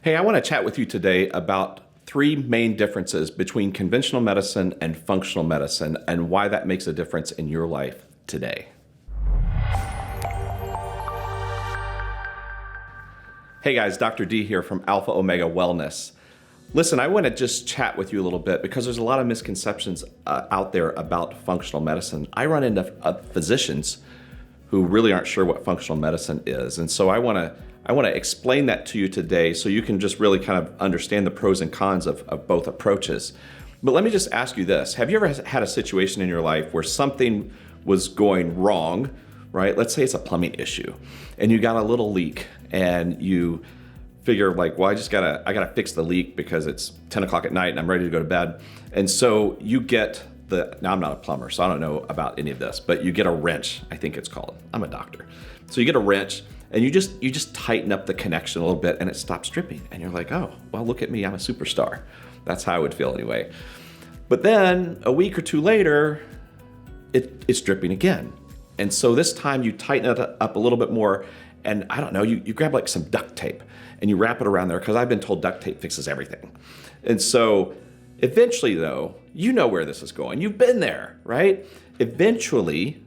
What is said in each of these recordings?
Hey, I want to chat with you today about three main differences between conventional medicine and functional medicine and why that makes a difference in your life today. Hey guys, Dr. D here from Alpha Omega Wellness. Listen, I want to just chat with you a little bit because there's a lot of misconceptions out there about functional medicine. I run into physicians who really aren't sure what functional medicine is. And so I want to explain that to you today so you can just really kind of understand the pros and cons of both approaches. But let me just ask you this. Have you ever had a situation in your life where something was going wrong, right? Let's say it's a plumbing issue and you got a little leak and you figure like, well, I gotta fix the leak because it's 10 o'clock at night and I'm ready to go to bed. And so you get now I'm not a plumber, so I don't know about any of this, but you get a wrench, I think it's called. I'm a doctor. So you get a wrench and you just tighten up the connection a little bit and it stops dripping. And you're like, oh, well, look at me, I'm a superstar. That's how I would feel anyway. But then a week or two later, it's dripping again. And so this time you tighten it up a little bit more and I don't know, you grab like some duct tape and you wrap it around there because I've been told duct tape fixes everything. And so eventually though, you know where this is going. You've been there, right? Eventually,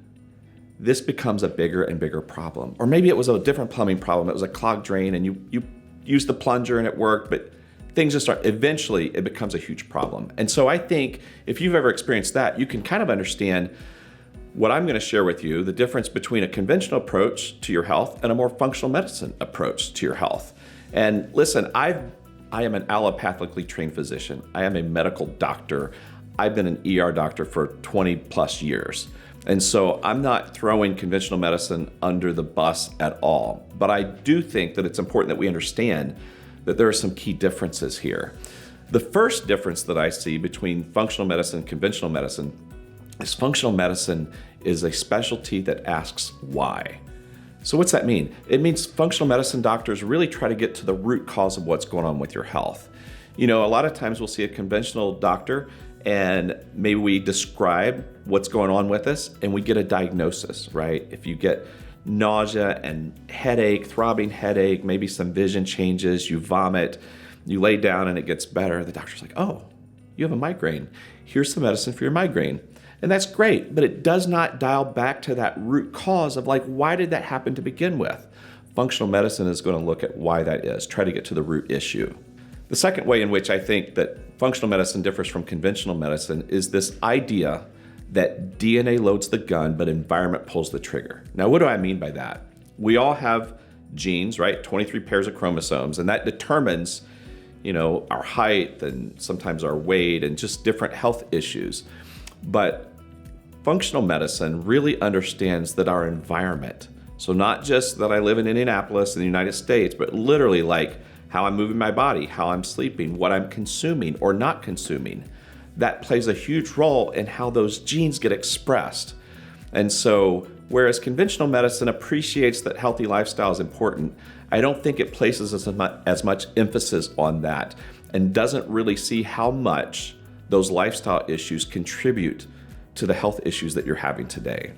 this becomes a bigger and bigger problem. Or maybe it was a different plumbing problem. It was a clogged drain and you used the plunger and it worked, but things just start, eventually it becomes a huge problem. And so I think if you've ever experienced that, you can kind of understand what I'm going to share with you, the difference between a conventional approach to your health and a more functional medicine approach to your health. And listen, I am an allopathically trained physician. I am a medical doctor. I've been an ER doctor for 20 plus years. And so I'm not throwing conventional medicine under the bus at all. But I do think that it's important that we understand that there are some key differences here. The first difference that I see between functional medicine and conventional medicine is functional medicine is a specialty that asks why. So what's that mean? It means functional medicine doctors really try to get to the root cause of what's going on with your health. You know, a lot of times we'll see a conventional doctor and maybe we describe what's going on with us and we get a diagnosis, right? If you get nausea and headache, throbbing headache, maybe some vision changes, you vomit, you lay down and it gets better, the doctor's like, oh, you have a migraine. Here's some medicine for your migraine. And that's great, but it does not dial back to that root cause of like, why did that happen to begin with? Functional medicine is going to look at why that is, try to get to the root issue. The second way in which I think that functional medicine differs from conventional medicine is this idea that DNA loads the gun, but environment pulls the trigger. Now, what do I mean by that? We all have genes, right? 23 pairs of chromosomes, and that determines, our height and sometimes our weight and just different health issues. But functional medicine really understands that our environment, so not just that I live in Indianapolis in the United States, but literally like how I'm moving my body, how I'm sleeping, what I'm consuming or not consuming, that plays a huge role in how those genes get expressed. And so, whereas conventional medicine appreciates that healthy lifestyle is important, I don't think it places as much emphasis on that and doesn't really see how much those lifestyle issues contribute to the health issues that you're having today.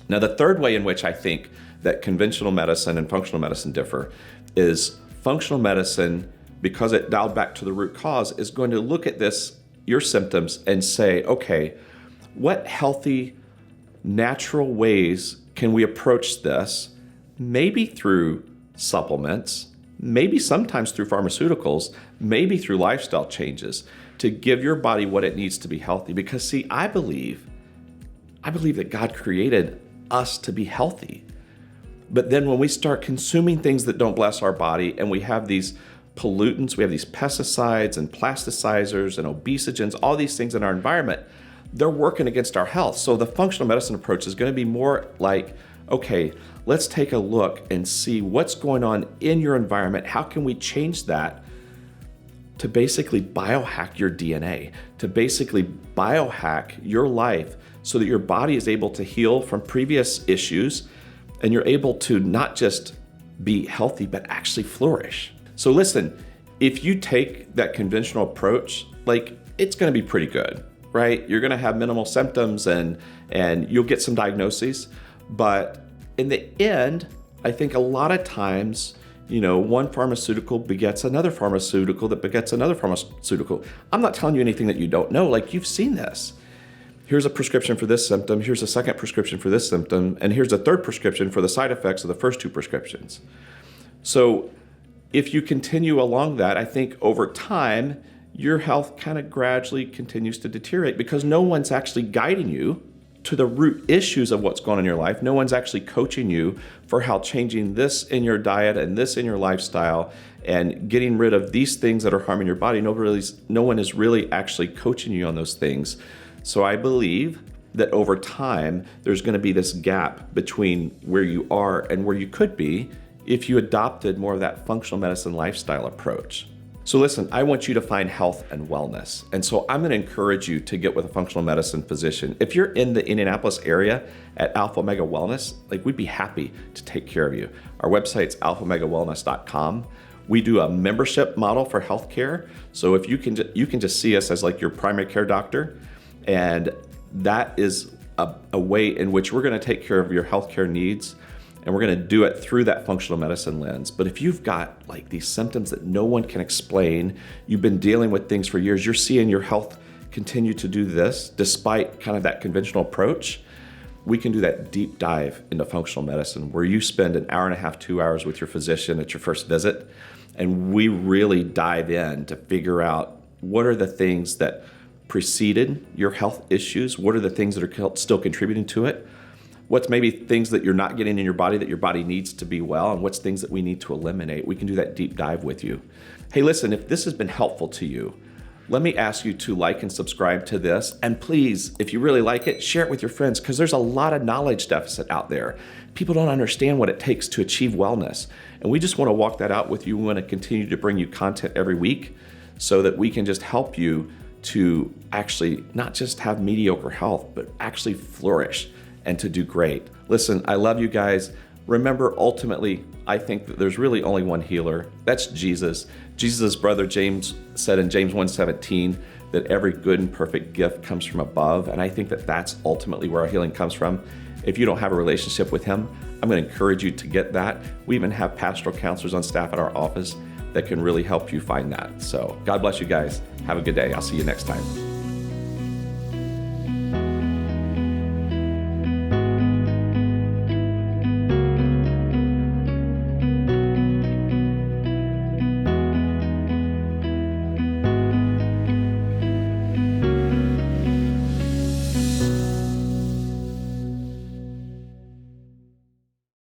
Now, the third way in which I think that conventional medicine and functional medicine differ is functional medicine, because it dialed back to the root cause, is going to look at your symptoms and say, okay, what healthy, natural ways can we approach this? Maybe through supplements, maybe sometimes through pharmaceuticals, maybe through lifestyle changes to give your body what it needs to be healthy. Because see, I believe that God created us to be healthy. But then when we start consuming things that don't bless our body and we have these pollutants, we have these pesticides and plasticizers and obesogens, all these things in our environment, they're working against our health. So the functional medicine approach is going to be more like, okay, let's take a look and see what's going on in your environment. How can we change that to basically biohack your DNA, to basically biohack your life so that your body is able to heal from previous issues and you're able to not just be healthy, but actually flourish. So listen, if you take that conventional approach, like it's gonna be pretty good, right? You're gonna have minimal symptoms and you'll get some diagnoses, but in the end, I think a lot of times one pharmaceutical begets another pharmaceutical that begets another pharmaceutical. I'm not telling you anything that you don't know. Like, you've seen this. Here's a prescription for this symptom. Here's a second prescription for this symptom. And here's a third prescription for the side effects of the first two prescriptions. So if you continue along that, I think over time, your health kind of gradually continues to deteriorate because no one's actually guiding you to the root issues of what's going on in your life. No one's actually coaching you for how changing this in your diet and this in your lifestyle and getting rid of these things that are harming your body. No one is really actually coaching you on those things. So I believe that over time, there's going to be this gap between where you are and where you could be if you adopted more of that functional medicine lifestyle approach. So listen, I want you to find health and wellness. And so I'm going to encourage you to get with a functional medicine physician. If you're in the Indianapolis area at Alpha Omega Wellness, we'd be happy to take care of you. Our website's alphaomegawellness.com. We do a membership model for healthcare. So if you can just see us as your primary care doctor, and that is a way in which we're going to take care of your healthcare needs. And we're going to do it through that functional medicine lens. But if you've got these symptoms that no one can explain, you've been dealing with things for years, you're seeing your health continue to do this despite kind of that conventional approach, we can do that deep dive into functional medicine where you spend an hour and a half, 2 hours with your physician at your first visit. And we really dive in to figure out what are the things that preceded your health issues, what are the things that are still contributing to it, what's maybe things that you're not getting in your body that your body needs to be well, and what's things that we need to eliminate. We can do that deep dive with you. Hey, listen, if this has been helpful to you, let me ask you to like and subscribe to this. And please, if you really like it, share it with your friends because there's a lot of knowledge deficit out there. People don't understand what it takes to achieve wellness. And we just want to walk that out with you. We want to continue to bring you content every week so that we can just help you to actually not just have mediocre health, but actually flourish and to do great. Listen, I love you guys. Remember, ultimately, I think that there's really only one healer. That's Jesus. Jesus' brother James said in James 1:17 that every good and perfect gift comes from above. And I think that that's ultimately where our healing comes from. If you don't have a relationship with him, I'm going to encourage you to get that. We even have pastoral counselors on staff at our office that can really help you find that. So God bless you guys. Have a good day. I'll see you next time.